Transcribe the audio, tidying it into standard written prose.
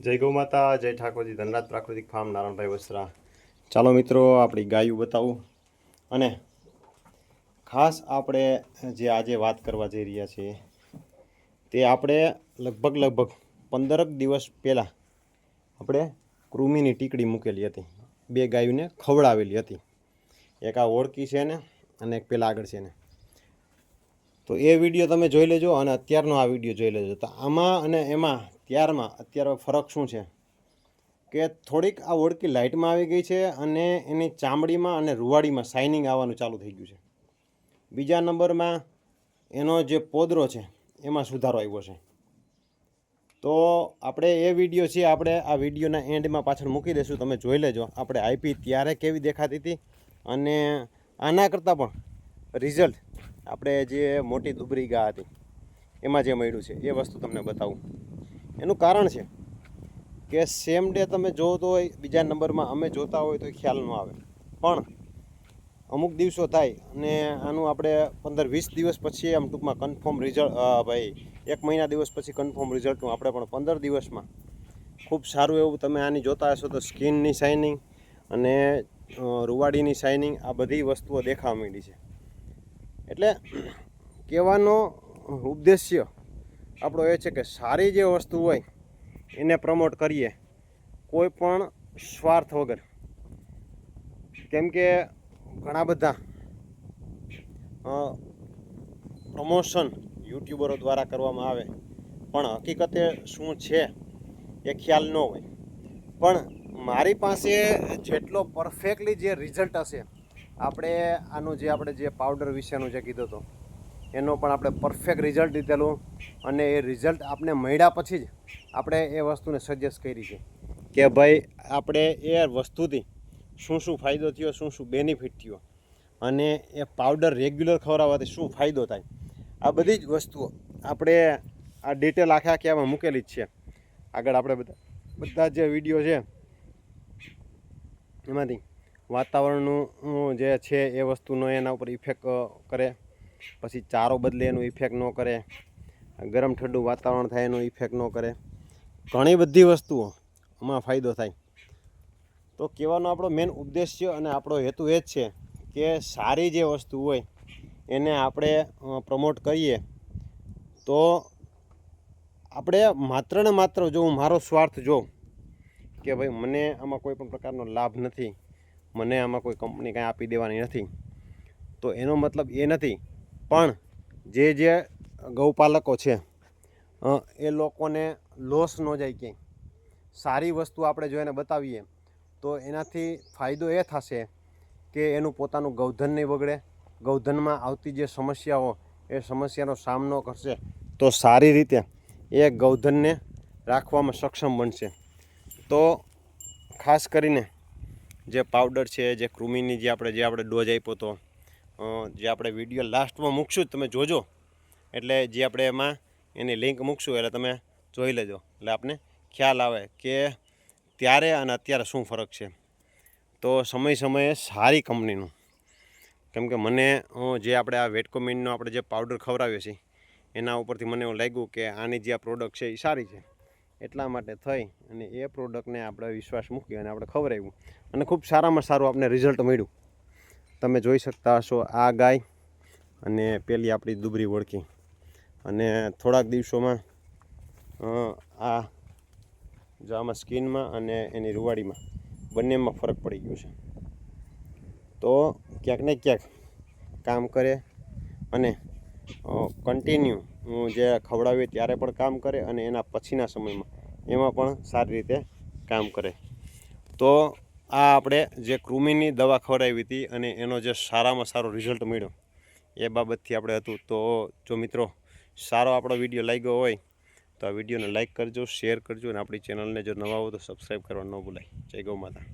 જય ગૌ માતા, જય ઠાકોરજી, ધનરાજ પ્રાકૃતિક ફાર્મ, નારાયણભાઈ વસરા. ચાલો મિત્રો, આપણી ગાયું બતાવું. અને ખાસ આપણે જે આજે વાત કરવા જઈ રહ્યા છીએ તે આપણે લગભગ 15 દિવસ પહેલાં આપણે કૃમિની ટીકડી મૂકેલી હતી. 2 ગાયોને ખવડાવેલી હતી. એક આ ઓળકી છે ને અને એક પેલા આગળ છે ને. તો એ વિડીયો તમે જોઈ લેજો અને અત્યારનો આ વિડીયો જોઈ લેજો. તો આમાં અને એમાં અત્યારે ફરક શું છે કે થોડીક આ ઓળકી લાઇટમાં આવી ગઈ છે અને એની ચામડીમાં અને રૂવાડીમાં શાઇનિંગ આવવાનું ચાલુ થઈ ગયું છે. બીજા નંબરમાં એનો જે પોદરો છે એમાં સુધારો આવ્યો છે. તો આપણે એ વિડીયો છે, આપણે આ વિડીયોના એન્ડમાં પાછળ મૂકી દઈશું, તમે જોઈ લેજો. આપણે આપી ત્યારે કેવી દેખાતી હતી અને આના કરતાં પણ રિઝલ્ટ આપણે જે મોટી દુબરી ગા હતી એમાં જે મળ્યું છે એ વસ્તુ તમને બતાવું. એનું કારણ છે કે સેમ ડે તમે જોતો હોય, બીજા નંબરમાં અમે જોતા હોય તો ખ્યાલ ન આવે, પણ અમુક દિવસો થાય અને આનું આપણે 15-20 દિવસ પછી આમ ટૂંકમાં કન્ફર્મ રિઝલ્ટ, ભાઈ 1 મહિના દિવસ પછી કન્ફર્મ રિઝલ્ટનું આપણે પણ 15 દિવસમાં ખૂબ સારું એવું તમે આની જોતા હશો તો સ્કિનની શાઇનિંગ અને રૂવાડીની શાઇનિંગ આ બધી વસ્તુઓ દેખાવા માંડી છે. એટલે કહેવાનો ઉદ્દેશ્ય આપણો એ છે કે સારી જે વસ્તુ હોય એને પ્રમોટ કરીએ, કોઈ પણ સ્વાર્થ વગર. કેમ કે ઘણા બધા પ્રમોશન યુટ્યુબરો દ્વારા કરવામાં આવે પણ હકીકતે શું છે એ ખ્યાલ ન હોય. પણ મારી પાસે જેટલો પરફેક્ટલી જે રિઝલ્ટ હશે, આપણે જે પાવડર વિશેનું જે કીધું હતું એનો પણ આપણે પરફેક્ટ રિઝલ્ટ લીધેલું અને એ રિઝલ્ટ આપણે મળ્યા પછી જ આપણે એ વસ્તુને સજેસ્ટ કરી છે કે ભાઈ આપણે એ વસ્તુથી શું ફાયદો થયો, શું બેનિફિટ થયો અને એ પાવડર રેગ્યુલર ખવડાવવાથી શું ફાયદો થાય. આ બધી જ વસ્તુઓ આપણે આ ડિટેલ આખે આમાં મૂકેલી જ છે. આગળ આપણે બધા જે વિડીયો છે એમાંથી વાતાવરણનું જે છે એ વસ્તુનો એના ઉપર ઇફેક્ટ કરે, પછી ચારો બદલે એનું ઇફેક્ટ ન કરે, ગરમ ઠંડુ વાતાવરણ થાય એનું ઇફેક્ટ ન કરે, ઘણી બધી વસ્તુઓ આમાં ફાયદો થાય. તો કહેવાનો આપણો મેઇન ઉદ્દેશ્ય અને આપણો હેતુ એ જ છે કે સારી જે વસ્તુ હોય એને આપણે પ્રમોટ કરીએ. તો આપણે માત્ર ને માત્ર જો હું મારો સ્વાર્થ જોઉં કે ભાઈ મને આમાં કોઈ પણ પ્રકારનો લાભ નથી, મને આમાં કોઈ કંપની કાંઈ આપી દેવાની નથી, તો એનો મતલબ એ નથી. પણ જે ગૌપાલકો છે એ લોકોને લોસ ન જાય ક્યાંય. સારી વસ્તુ આપણે જો એને બતાવીએ તો એનાથી ફાયદો એ થશે કે એનું પોતાનું ગૌધન નહીં બગડે. ગૌધનમાં આવતી જે સમસ્યાઓ એ સમસ્યાનો સામનો કરશે તો સારી રીતે એ ગૌધનને રાખવામાં સક્ષમ બનશે. તો ખાસ કરીને જે પાવડર છે, જે કૃમિની જે આપણે ડોઝ આપ્યો હતો, જે આપણે વિડીયો લાસ્ટમાં મૂકશું જ, તમે જોજો. એટલે જે આપણે એમાં એની લિંક મૂકશું એટલે તમે જોઈ લેજો, એટલે આપને ખ્યાલ આવે કે ત્યારે અને અત્યારે શું ફરક છે. તો સમયે સારી કંપનીનું, કેમ કે મને જે આપણે આ વેટકોમિનનો આપણે જે પાવડર ખવડાવીએ છીએ એના ઉપરથી મને એવું લાગ્યું કે આની જે આ પ્રોડક્ટ છે એ સારી છે. એટલા માટે થઈ અને એ પ્રોડક્ટને આપણે વિશ્વાસ મૂકી અને આપણે ખવડાવ્યું અને ખૂબ સારામાં સારું આપણે રિઝલ્ટ મળ્યું. તમે જોઈ શકતા હશો આ ગાય અને પેલી આપણી દુબરી ઓળખી. અને થોડાક દિવસોમાં આ જો આમાં સ્કિનમાં અને એની રૂવાડીમાં બંનેમાં ફરક પડી ગયો છે. તો ક્યાંક ને ક્યાંક કામ કરે અને કન્ટિન્યુ જે ખવડાવીએ ત્યારે પણ કામ કરે અને એના પછીના સમયમાં એમાં પણ સારી રીતે કામ કરે. તો આ આપણે જે કૃમિની દવા ખવડાવી હતી અને એનો જે સારામાં સારો રિઝલ્ટ મળ્યો એ બાબતથી આપણે હતું. તો જો મિત્રો સારો આપણો વિડીયો લાગ્યો હોય તો આ વિડીયોને લાઇક કરજો, શેર કરજો અને આપણી ચેનલને જો નવા હો તો સબસ્ક્રાઈબ કરવા ન ભૂલાય. જય ગૌ માતા.